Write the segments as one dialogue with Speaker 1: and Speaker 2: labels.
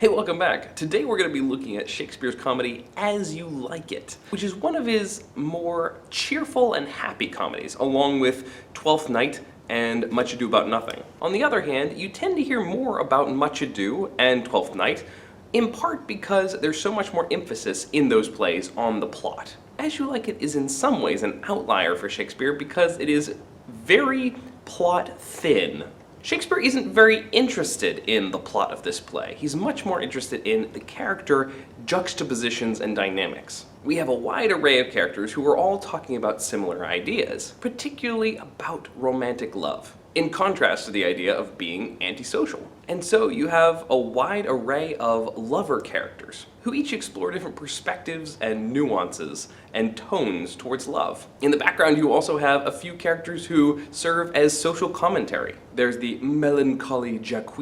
Speaker 1: Hey, welcome back. Today we're going to be looking at Shakespeare's comedy As You Like It, which is one of his more cheerful and happy comedies, along with Twelfth Night and Much Ado About Nothing. On the other hand, you tend to hear more about Much Ado and Twelfth Night, in part because there's so much more emphasis in those plays on the plot. As You Like It is in some ways an outlier for Shakespeare because it is very plot thin. Shakespeare isn't very interested in the plot of this play. He's much more interested in the character juxtapositions and dynamics. We have a wide array of characters who are all talking about similar ideas, particularly about romantic love, in contrast to the idea of being antisocial. And so you have a wide array of lover characters who each explore different perspectives and nuances and tones towards love. In the background, you also have a few characters who serve as social commentary. There's the melancholy Jacques.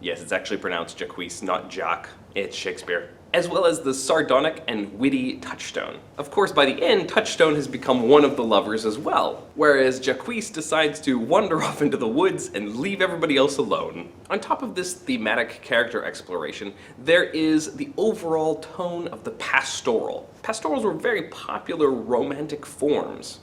Speaker 1: Yes, it's actually pronounced Jacques, not Jacques. It's Shakespeare. As well as the sardonic and witty Touchstone. Of course, by the end, Touchstone has become one of the lovers as well, whereas Jacques decides to wander off into the woods and leave everybody else alone. On top of this thematic character exploration, there is the overall tone of the pastoral. Pastorals were very popular romantic forms,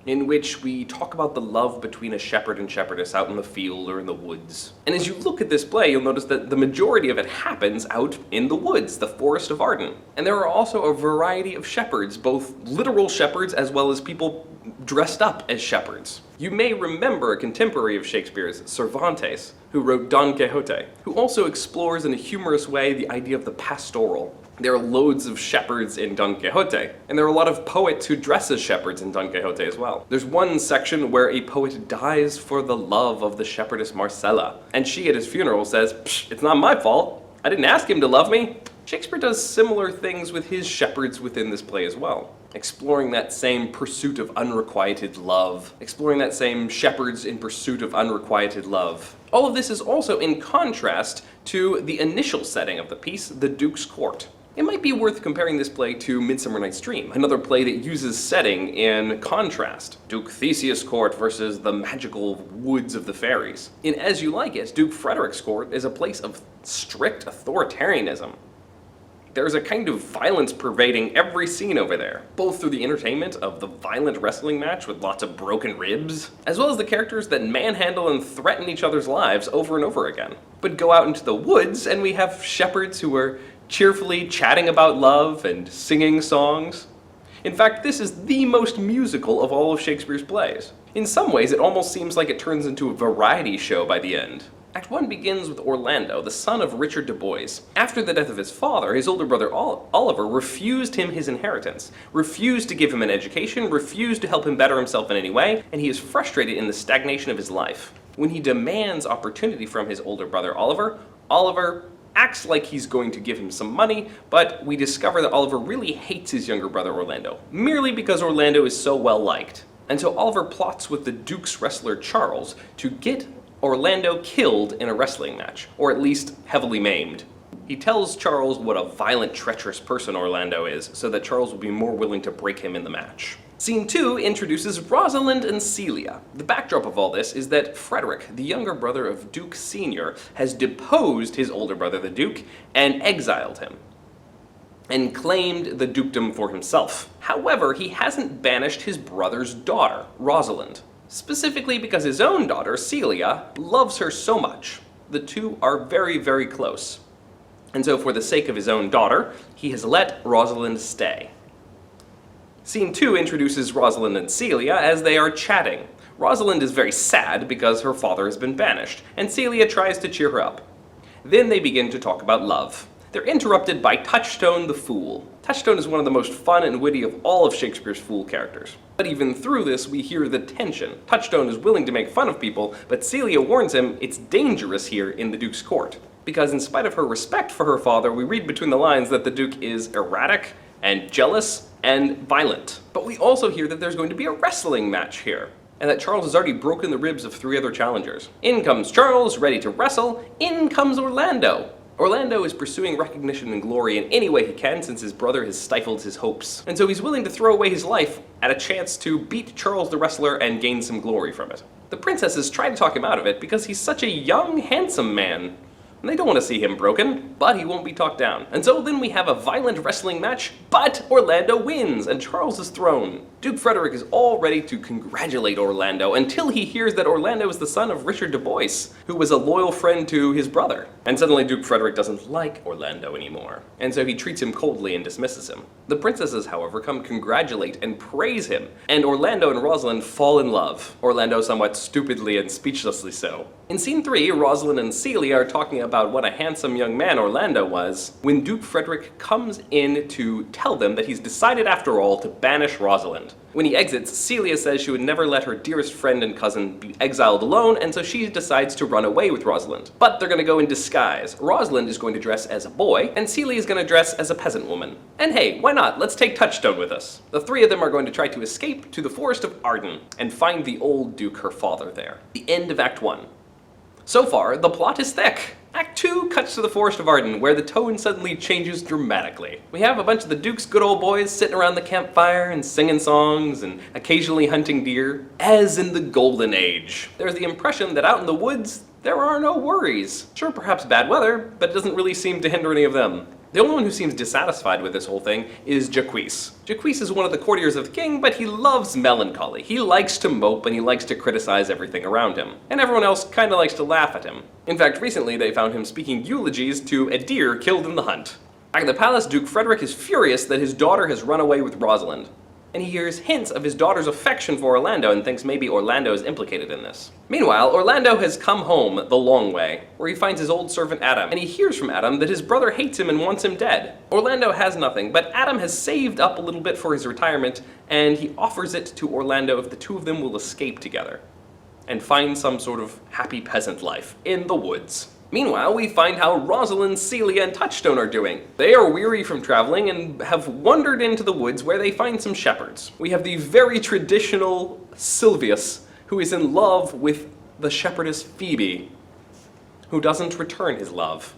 Speaker 1: in which we talk about the love between a shepherd and shepherdess out in the field or in the woods. And as you look at this play, you'll notice that the majority of it happens out in the woods, the Forest of Arden. And there are also a variety of shepherds, both literal shepherds as well as people dressed up as shepherds. You may remember a contemporary of Shakespeare's, Cervantes, who wrote Don Quixote, who also explores in a humorous way the idea of the pastoral. There are loads of shepherds in Don Quixote, and there are a lot of poets who dress as shepherds in Don Quixote as well. There's one section where a poet dies for the love of the shepherdess Marcella, and she at his funeral says, "Psh, it's not my fault. I didn't ask him to love me." Shakespeare does similar things with his shepherds within this play as well, exploring that same pursuit of unrequited love, exploring that same shepherds in pursuit of unrequited love. All of this is also in contrast to the initial setting of the piece, the Duke's Court. It might be worth comparing this play to Midsummer Night's Dream, another play that uses setting in contrast. Duke Theseus' court versus the magical woods of the fairies. In As You Like It, Duke Frederick's court is a place of strict authoritarianism. There's a kind of violence pervading every scene over there, both through the entertainment of the violent wrestling match with lots of broken ribs, as well as the characters that manhandle and threaten each other's lives over and over again. But go out into the woods and we have shepherds who are cheerfully chatting about love and singing songs. In fact, this is the most musical of all of Shakespeare's plays. In some ways, it almost seems like it turns into a variety show by the end. Act 1 begins with Orlando, the son of Richard de Boys. After the death of his father, his older brother Oliver refused him his inheritance, refused to give him an education, refused to help him better himself in any way, and he is frustrated in the stagnation of his life. When he demands opportunity from his older brother Oliver acts like he's going to give him some money, but we discover that Oliver really hates his younger brother Orlando, merely because Orlando is so well liked. And so Oliver plots with the Duke's wrestler Charles to get Orlando killed in a wrestling match, or at least heavily maimed. He tells Charles what a violent, treacherous person Orlando is, so that Charles will be more willing to break him in the match. Scene 2 introduces Rosalind and Celia. The backdrop of all this is that Frederick, the younger brother of Duke Senior, has deposed his older brother, the Duke, and exiled him, and claimed the dukedom for himself. However, he hasn't banished his brother's daughter, Rosalind, specifically because his own daughter, Celia, loves her so much. The two are very, very close. And so for the sake of his own daughter, he has let Rosalind stay. Scene 2 introduces Rosalind and Celia as they are chatting. Rosalind is very sad because her father has been banished, and Celia tries to cheer her up. Then they begin to talk about love. They're interrupted by Touchstone the Fool. Touchstone is one of the most fun and witty of all of Shakespeare's fool characters. But even through this, we hear the tension. Touchstone is willing to make fun of people, but Celia warns him it's dangerous here in the Duke's court. Because in spite of her respect for her father, we read between the lines that the Duke is erratic and jealous and violent. But we also hear that there's going to be a wrestling match here, and that Charles has already broken the ribs of 3 other challengers. In comes Charles, ready to wrestle. In comes Orlando. Orlando is pursuing recognition and glory in any way he can since his brother has stifled his hopes. And so he's willing to throw away his life at a chance to beat Charles the wrestler and gain some glory from it. The princesses try to talk him out of it because he's such a young, handsome man. and they don't want to see him broken, but he won't be talked down. And so then we have a violent wrestling match, but Orlando wins, and Charles is thrown. Duke Frederick is all ready to congratulate Orlando until he hears that Orlando is the son of Richard de Boyce, who was a loyal friend to his brother. And suddenly Duke Frederick doesn't like Orlando anymore, and so he treats him coldly and dismisses him. The princesses, however, come congratulate and praise him, and Orlando and Rosalind fall in love. Orlando somewhat stupidly and speechlessly so. In scene 3, Rosalind and Celia are talking about what a handsome young man Orlando was, when Duke Frederick comes in to tell them that he's decided after all to banish Rosalind. When he exits, Celia says she would never let her dearest friend and cousin be exiled alone, and so she decides to run away with Rosalind. But they're gonna go in disguise. Rosalind is going to dress as a boy, and Celia is gonna dress as a peasant woman. And hey, why not? Let's take Touchstone with us. The three of them are going to try to escape to the Forest of Arden and find the old Duke, her father, there. The end of Act 1. So far, the plot is thick. Act 2 cuts to the Forest of Arden, where the tone suddenly changes dramatically. We have a bunch of the Duke's good old boys sitting around the campfire and singing songs and occasionally hunting deer, as in the Golden Age. There's the impression that out in the woods, there are no worries. Sure, perhaps bad weather, but it doesn't really seem to hinder any of them. The only one who seems dissatisfied with this whole thing is Jaquise. Jaquise is one of the courtiers of the king, but he loves melancholy. He likes to mope and he likes to criticize everything around him. And everyone else kinda likes to laugh at him. In fact, recently they found him speaking eulogies to a deer killed in the hunt. Back in the palace, Duke Frederick is furious that his daughter has run away with Rosalind. And he hears hints of his daughter's affection for Orlando and thinks maybe Orlando is implicated in this. Meanwhile, Orlando has come home the long way, where he finds his old servant Adam, and he hears from Adam that his brother hates him and wants him dead. Orlando has nothing, but Adam has saved up a little bit for his retirement, and he offers it to Orlando if the two of them will escape together and find some sort of happy peasant life in the woods. Meanwhile, we find how Rosalind, Celia, and Touchstone are doing. They are weary from traveling and have wandered into the woods where they find some shepherds. We have the very traditional Silvius, who is in love with the shepherdess Phoebe, who doesn't return his love.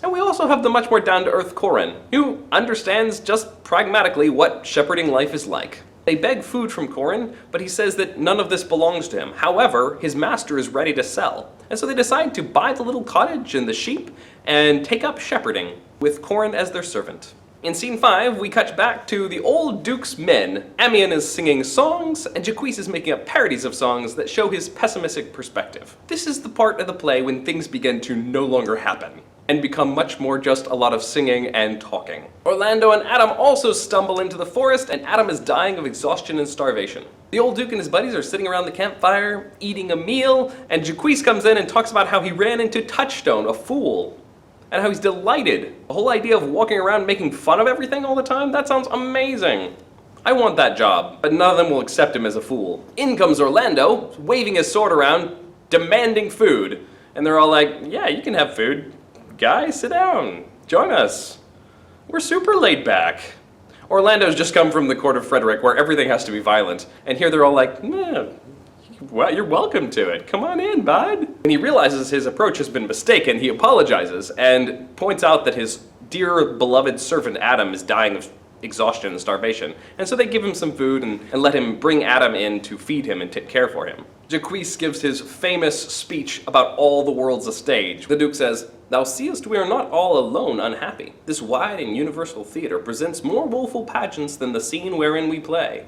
Speaker 1: And we also have the much more down-to-earth Corin, who understands just pragmatically what shepherding life is like. They beg food from Corin, but he says that none of this belongs to him. However, his master is ready to sell. And so they decide to buy the little cottage and the sheep and take up shepherding with Corin as their servant. In scene 5, we cut back to the old Duke's men. Amiens is singing songs, and Jaquise is making up parodies of songs that show his pessimistic perspective. This is the part of the play when things begin to no longer happen and become much more just a lot of singing and talking. Orlando and Adam also stumble into the forest, and Adam is dying of exhaustion and starvation. The old Duke and his buddies are sitting around the campfire, eating a meal, and Jaquise comes in and talks about how he ran into Touchstone, a fool, and how he's delighted. The whole idea of walking around making fun of everything all the time, that sounds amazing. I want that job, but none of them will accept him as a fool. In comes Orlando, waving his sword around, demanding food. And they're all like, yeah, you can have food. Guy, sit down. Join us. We're super laid back. Orlando's just come from the court of Frederick, where everything has to be violent. And here they're all like, nah, well, you're welcome to it. Come on in, bud. When he realizes his approach has been mistaken, he apologizes and points out that his dear beloved servant Adam is dying of exhaustion and starvation. And so they give him some food and let him bring Adam in to feed him and take care for him. Jaquise gives his famous speech about all the world's a stage. The Duke says, "Thou seest we are not all alone unhappy. This wide and universal theatre presents more woeful pageants than the scene wherein we play."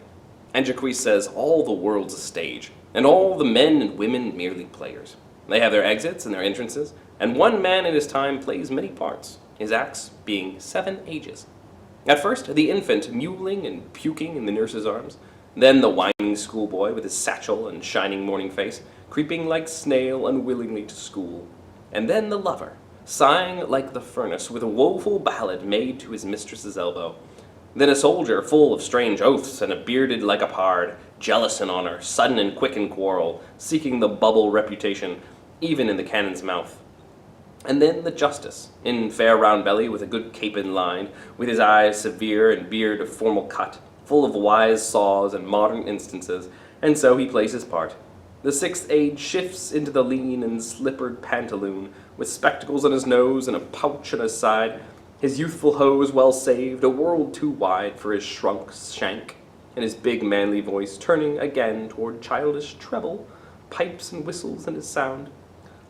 Speaker 1: And Jaquise says, all the world's a stage, and all the men and women merely players. They have their exits and their entrances, and one man in his time plays many parts, his acts being 7 ages. At first, the infant mewling and puking in the nurse's arms, then the whining schoolboy with his satchel and shining morning face, creeping like snail unwillingly to school, and then the lover, sighing like the furnace with a woeful ballad made to his mistress's elbow. Then a soldier full of strange oaths and a bearded like a pard, jealous in honor, sudden and quick in quarrel, seeking the bubble reputation, even in the cannon's mouth. And then the justice, in fair round belly with a good capon line, with his eyes severe and beard of formal cut, full of wise saws and modern instances, and so he plays his part. The 6th age shifts into the lean and slippered pantaloon, with spectacles on his nose and a pouch on his side, his youthful hose well saved, a world too wide for his shrunk shank, and his big manly voice turning again toward childish treble, pipes and whistles in his sound.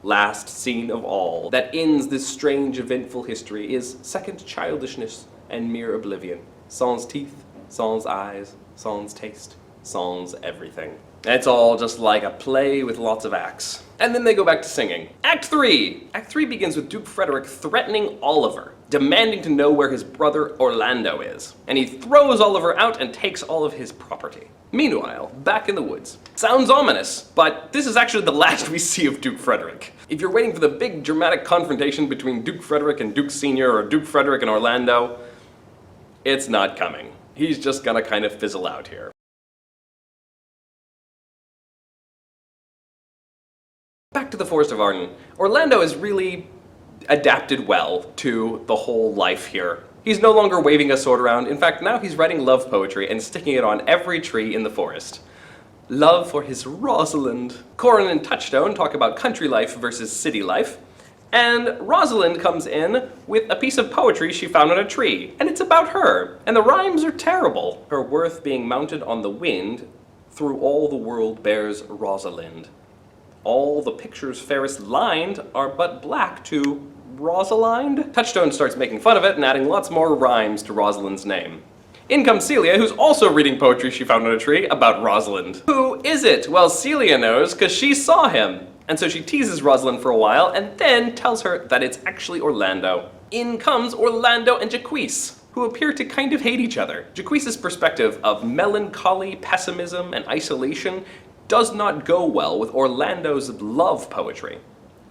Speaker 1: last scene of all, that ends this strange eventful history, is second childishness and mere oblivion. Sans teeth, sans eyes, sans taste, sans everything. It's all just like a play with lots of acts. And then they go back to singing. Act 3! Act 3 begins with Duke Frederick threatening Oliver, demanding to know where his brother Orlando is. And he throws Oliver out and takes all of his property. Meanwhile, back in the woods. Sounds ominous, but this is actually the last we see of Duke Frederick. If you're waiting for the big dramatic confrontation between Duke Frederick and Duke Senior, or Duke Frederick and Orlando, it's not coming. He's just gonna kind of fizzle out here. Back to the Forest of Arden. Orlando has really adapted well to the whole life here. He's no longer waving a sword around. In fact, now he's writing love poetry and sticking it on every tree in the forest. Love for his Rosalind. Corin and Touchstone talk about country life versus city life. And Rosalind comes in with a piece of poetry she found on a tree. And it's about her. And the rhymes are terrible. Her worth being mounted on the wind, through all the world bears Rosalind. All the pictures fairest lined are but black to Rosalind. Touchstone starts making fun of it and adding lots more rhymes to Rosalind's name. In comes Celia, who's also reading poetry she found on a tree about Rosalind. Who is it? Well, Celia knows because she saw him. And so she teases Rosalind for a while and then tells her that it's actually Orlando. In comes Orlando and Jaquise, who appear to kind of hate each other. Jaquise's perspective of melancholy, pessimism, and isolation does not go well with Orlando's love poetry.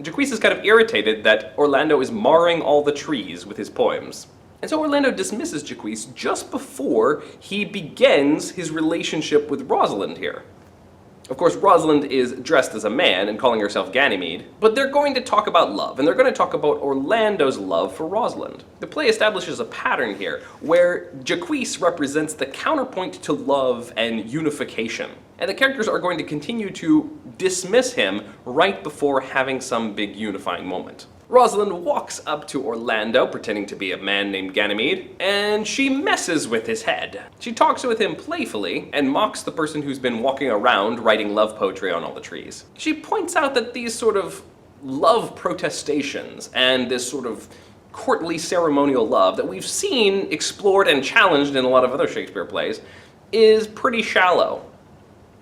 Speaker 1: Jaquise is kind of irritated that Orlando is marring all the trees with his poems. And so Orlando dismisses Jaquise just before he begins his relationship with Rosalind here. Of course, Rosalind is dressed as a man and calling herself Ganymede, but they're going to talk about love, and they're going to talk about Orlando's love for Rosalind. The play establishes a pattern here, where Jaquise represents the counterpoint to love and unification. And the characters are going to continue to dismiss him right before having some big unifying moment. Rosalind walks up to Orlando, pretending to be a man named Ganymede, and she messes with his head. She talks with him playfully and mocks the person who's been walking around writing love poetry on all the trees. She points out that these sort of love protestations and this sort of courtly ceremonial love that we've seen explored and challenged in a lot of other Shakespeare plays is pretty shallow.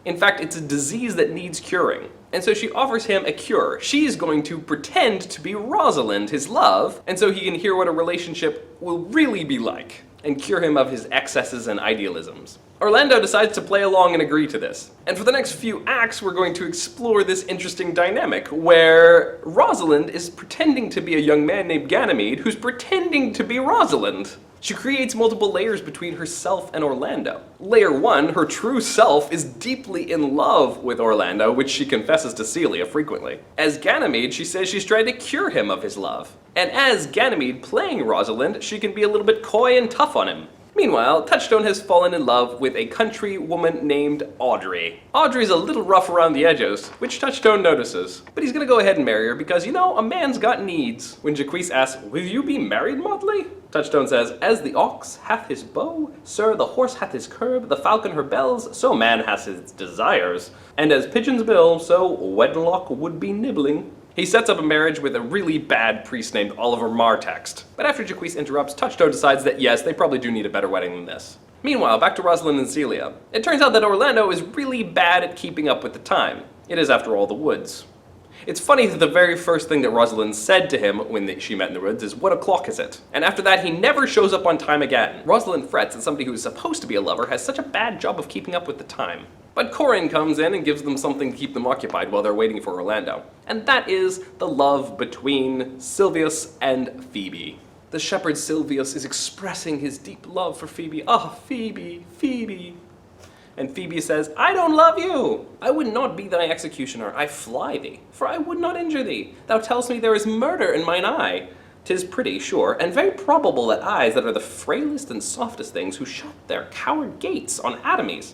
Speaker 1: In fact, it's a disease that needs curing. And so she offers him a cure. She's going to pretend to be Rosalind, his love, and so he can hear what a relationship will really be like, and cure him of his excesses and idealisms. Orlando decides to play along and agree to this. And for the next few acts, we're going to explore this interesting dynamic, where Rosalind is pretending to be a young man named Ganymede, who's pretending to be Rosalind. She creates multiple layers between herself and Orlando. Layer 1, her true self, is deeply in love with Orlando, which she confesses to Celia frequently. As Ganymede, she says she's trying to cure him of his love. And as Ganymede playing Rosalind, she can be a little bit coy and tough on him. Meanwhile, Touchstone has fallen in love with a country woman named Audrey. Audrey's a little rough around the edges, which Touchstone notices. But he's gonna go ahead and marry her because, you know, a man's got needs. When Jaquise asks, "Will you be married, Motley?" Touchstone says, "As the ox hath his bow, sir, the horse hath his curb, the falcon her bells, so man has his desires. And as pigeons bill, so wedlock would be nibbling." He sets up a marriage with a really bad priest named Oliver Martext. But after Jaquise interrupts, Touchstone decides that yes, they probably do need a better wedding than this. Meanwhile, back to Rosalind and Celia. It turns out that Orlando is really bad at keeping up with the time. It is, after all, the woods. It's funny that the very first thing that Rosalind said to him when she met in the woods is, "What o'clock is it?" And after that, he never shows up on time again. Rosalind frets that somebody who is supposed to be a lover has such a bad job of keeping up with the time. But Corin comes in and gives them something to keep them occupied while they're waiting for Orlando. And that is the love between Silvius and Phoebe. The shepherd Silvius is expressing his deep love for Phoebe. "Ah, Phoebe, Phoebe." And Phoebe says, "I don't love you. I would not be thy executioner. I fly thee, for I would not injure thee. Thou tellst me there is murder in mine eye. 'Tis pretty, sure, and very probable that eyes that are the frailest and softest things who shut their coward gates on atomies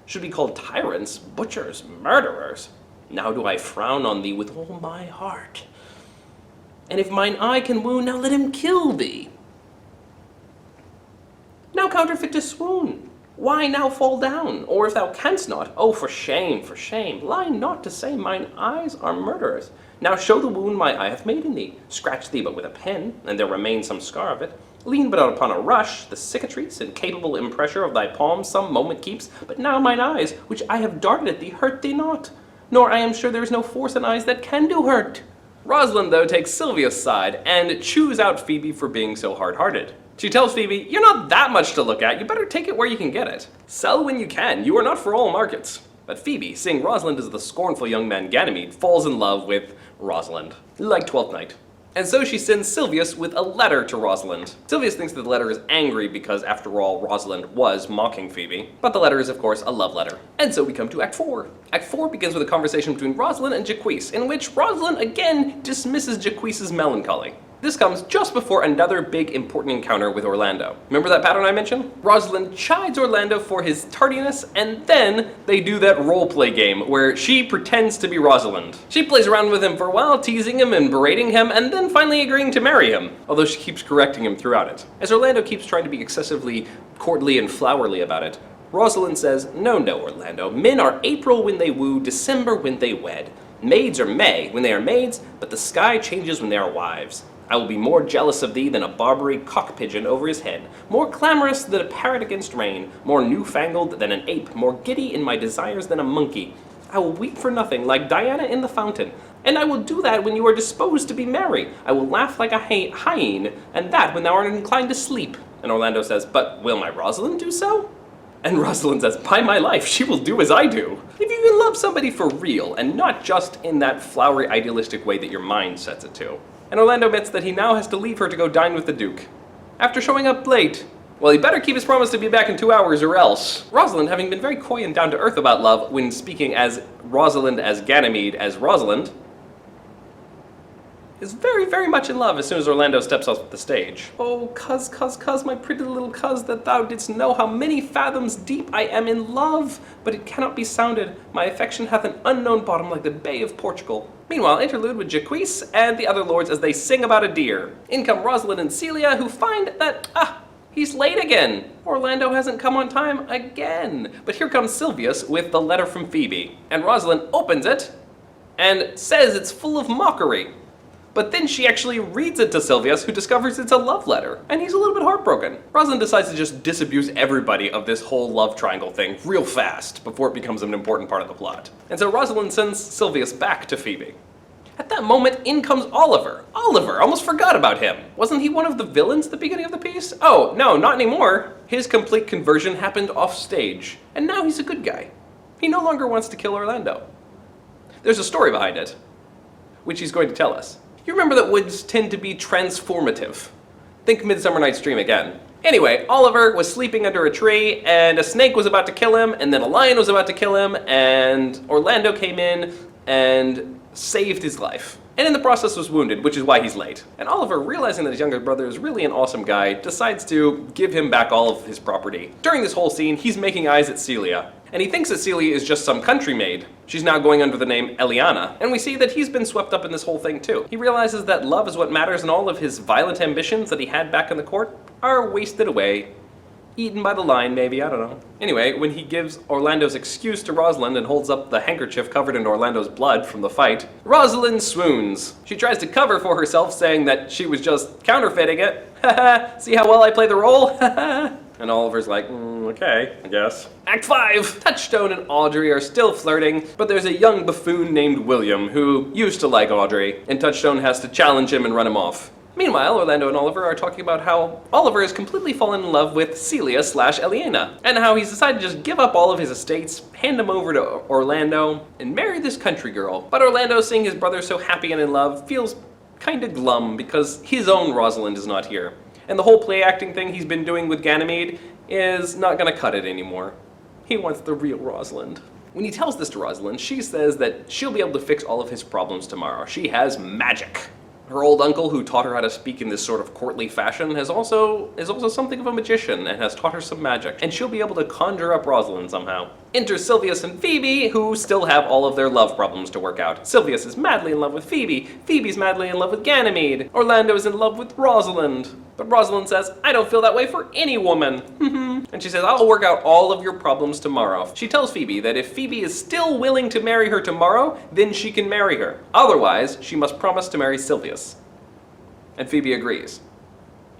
Speaker 1: should be called tyrants, butchers, murderers. Now do I frown on thee with all my heart. And if mine eye can wound, now let him kill thee. Now counterfeit to swoon. Why now fall down? Or if thou canst not, oh, for shame, lie not to say mine eyes are murderers. Now show the wound my eye hath made in thee. Scratch thee but with a pen, and there remains some scar of it. Lean but upon a rush, the cicatrice and capable impressure of thy palm some moment keeps, but now mine eyes, which I have darted at thee, hurt thee not. Nor I am sure there is no force in eyes that can do hurt. Rosalind, though, takes Silvia's side and chews out Phoebe for being so hard-hearted. She tells Phoebe, you're not that much to look at, you better take it where you can get it. Sell when you can, you are not for all markets. But Phoebe, seeing Rosalind as the scornful young man Ganymede, falls in love with Rosalind, like Twelfth Night. And so she sends Silvius with a letter to Rosalind. Silvius thinks that the letter is angry because, after all, Rosalind was mocking Phoebe. But the letter is, of course, a love letter. And so we come to Act 4. Act 4 begins with a conversation between Rosalind and Jaquise, in which Rosalind again dismisses Jaquise's melancholy. This comes just before another big important encounter with Orlando. Remember that pattern I mentioned? Rosalind chides Orlando for his tardiness, and then they do that roleplay game where she pretends to be Rosalind. She plays around with him for a while, teasing him and berating him, and then finally agreeing to marry him, although she keeps correcting him throughout it. As Orlando keeps trying to be excessively courtly and flowery about it, Rosalind says, no, Orlando, men are April when they woo, December when they wed. Maids are May when they are maids, but the sky changes when they are wives. I will be more jealous of thee than a Barbary cock pigeon over his head, more clamorous than a parrot against rain, more newfangled than an ape, more giddy in my desires than a monkey. I will weep for nothing, like Diana in the fountain, and I will do that when you are disposed to be merry. I will laugh like a hyene, and that when thou art inclined to sleep. And Orlando says, but will my Rosalind do so? And Rosalind says, by my life, she will do as I do. If you can love somebody for real, and not just in that flowery idealistic way that your mind sets it to. And Orlando admits that he now has to leave her to go dine with the Duke. After showing up late, well, he better keep his promise to be back in 2 hours or else. Rosalind, having been very coy and down to earth about love when speaking as Rosalind as Ganymede as Rosalind, is very, very much in love as soon as Orlando steps off the stage. Oh, cuz, my pretty little cuz, that thou didst know how many fathoms deep I am in love, but it cannot be sounded. My affection hath an unknown bottom like the Bay of Portugal. Meanwhile, interlude with Jaquise and the other lords as they sing about a deer. In come Rosalind and Celia, who find that, he's late again. Orlando hasn't come on time again. But here comes Silvius with the letter from Phoebe, and Rosalind opens it and says it's full of mockery. But then she actually reads it to Silvius, who discovers it's a love letter, and he's a little bit heartbroken. Rosalind decides to just disabuse everybody of this whole love triangle thing real fast before it becomes an important part of the plot. And so Rosalind sends Silvius back to Phoebe. At that moment, in comes Oliver. Oliver, almost forgot about him. Wasn't he one of the villains at the beginning of the piece? Oh, no, not anymore. His complete conversion happened off stage, and now he's a good guy. He no longer wants to kill Orlando. There's a story behind it, which he's going to tell us. You remember that woods tend to be transformative. Think Midsummer Night's Dream again. Anyway, Oliver was sleeping under a tree, and a snake was about to kill him, and then a lion was about to kill him, and Orlando came in and saved his life. And in the process was wounded, which is why he's late. And Oliver, realizing that his younger brother is really an awesome guy, decides to give him back all of his property. During this whole scene, he's making eyes at Celia. And he thinks that Celia is just some country maid. She's now going under the name Eliana. And we see that he's been swept up in this whole thing too. He realizes that love is what matters, and all of his violent ambitions that he had back in the court are wasted away. Eaten by the lion, maybe, I don't know. Anyway, when he gives Orlando's excuse to Rosalind and holds up the handkerchief covered in Orlando's blood from the fight, Rosalind swoons. She tries to cover for herself, saying that she was just counterfeiting it. Haha, see how well I play the role? Haha. And Oliver's like, okay, I guess. Act 5! Touchstone and Audrey are still flirting, but there's a young buffoon named William who used to like Audrey, and Touchstone has to challenge him and run him off. Meanwhile, Orlando and Oliver are talking about how Oliver has completely fallen in love with Celia/Eliana, and how he's decided to just give up all of his estates, hand them over to Orlando, and marry this country girl. But Orlando, seeing his brother so happy and in love, feels kinda glum because his own Rosalind is not here. And the whole play acting thing he's been doing with Ganymede is not gonna cut it anymore. He wants the real Rosalind. When he tells this to Rosalind, she says that she'll be able to fix all of his problems tomorrow. She has magic. Her old uncle, who taught her how to speak in this sort of courtly fashion, is also something of a magician and has taught her some magic, and she'll be able to conjure up Rosalind somehow. Enter Silvius and Phoebe, who still have all of their love problems to work out. Silvius is madly in love with Phoebe, Phoebe's madly in love with Ganymede, Orlando is in love with Rosalind. But Rosalind says, I don't feel that way for any woman. And she says, I'll work out all of your problems tomorrow. She tells Phoebe that if Phoebe is still willing to marry her tomorrow, then she can marry her. Otherwise, she must promise to marry Silvius. And Phoebe agrees.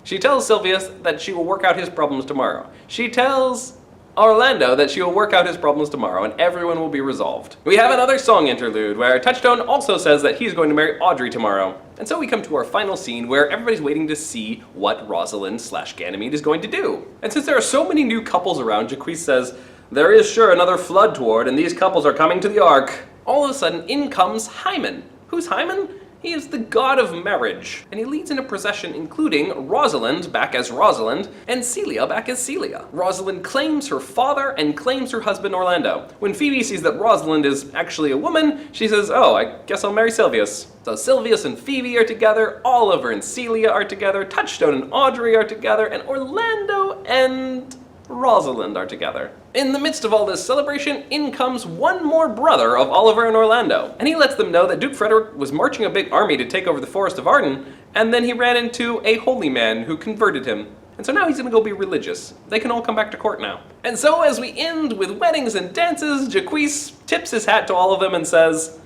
Speaker 1: She tells Silvius that she will work out his problems tomorrow. She tells Orlando that she will work out his problems tomorrow and everyone will be resolved. We have another song interlude where Touchstone also says that he's going to marry Audrey tomorrow. And so we come to our final scene where everybody's waiting to see what Rosalind/Ganymede is going to do. And since there are so many new couples around, Jaquise says, there is sure another flood toward and these couples are coming to the ark. All of a sudden in comes Hymen. Who's Hymen? He is the god of marriage, and he leads in a procession including Rosalind back as Rosalind and Celia back as Celia. Rosalind claims her father and claims her husband Orlando. When Phoebe sees that Rosalind is actually a woman, she says, oh, I guess I'll marry Silvius. So Silvius and Phoebe are together, Oliver and Celia are together, Touchstone and Audrey are together, and Orlando and Rosalind are together. In the midst of all this celebration, in comes one more brother of Oliver and Orlando, and he lets them know that Duke Frederick was marching a big army to take over the Forest of Arden, and then he ran into a holy man who converted him. And so now he's gonna go be religious. They can all come back to court now. And so as we end with weddings and dances, Jaquise tips his hat to all of them and says,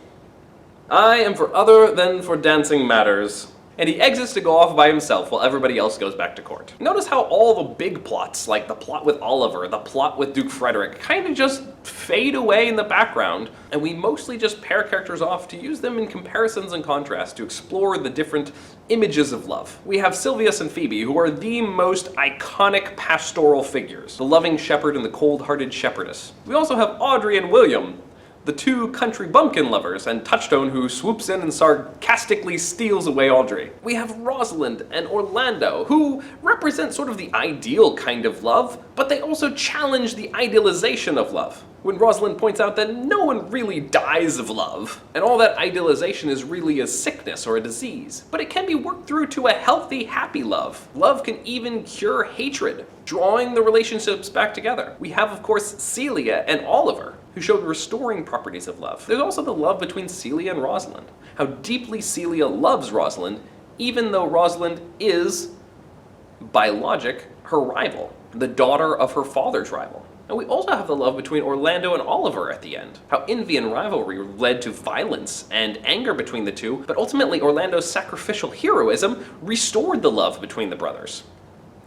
Speaker 1: I am for other than for dancing matters. And he exits to go off by himself while everybody else goes back to court. Notice how all the big plots, like the plot with Oliver, the plot with Duke Frederick, kind of just fade away in the background, and we mostly just pair characters off to use them in comparisons and contrasts to explore the different images of love. We have Silvius and Phoebe, who are the most iconic pastoral figures, the loving shepherd and the cold-hearted shepherdess. We also have Audrey and William, the two country bumpkin lovers, and Touchstone, who swoops in and sarcastically steals away Audrey. We have Rosalind and Orlando, who represent sort of the ideal kind of love, but they also challenge the idealization of love. When Rosalind points out that no one really dies of love, and all that idealization is really a sickness or a disease, but it can be worked through to a healthy, happy love. Love can even cure hatred, drawing the relationships back together. We have, of course, Celia and Oliver, who showed restoring properties of love. There's also the love between Celia and Rosalind, how deeply Celia loves Rosalind, even though Rosalind is, by logic, her rival, the daughter of her father's rival. And we also have the love between Orlando and Oliver at the end. How envy and rivalry led to violence and anger between the two, but ultimately Orlando's sacrificial heroism restored the love between the brothers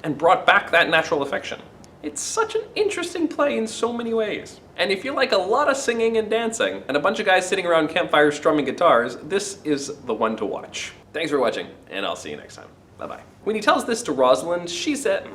Speaker 1: and brought back that natural affection. It's such an interesting play in so many ways. And if you like a lot of singing and dancing and a bunch of guys sitting around campfires strumming guitars, this is the one to watch. Thanks for watching, and I'll see you next time. Bye-bye. When he tells this to Rosalind, she said,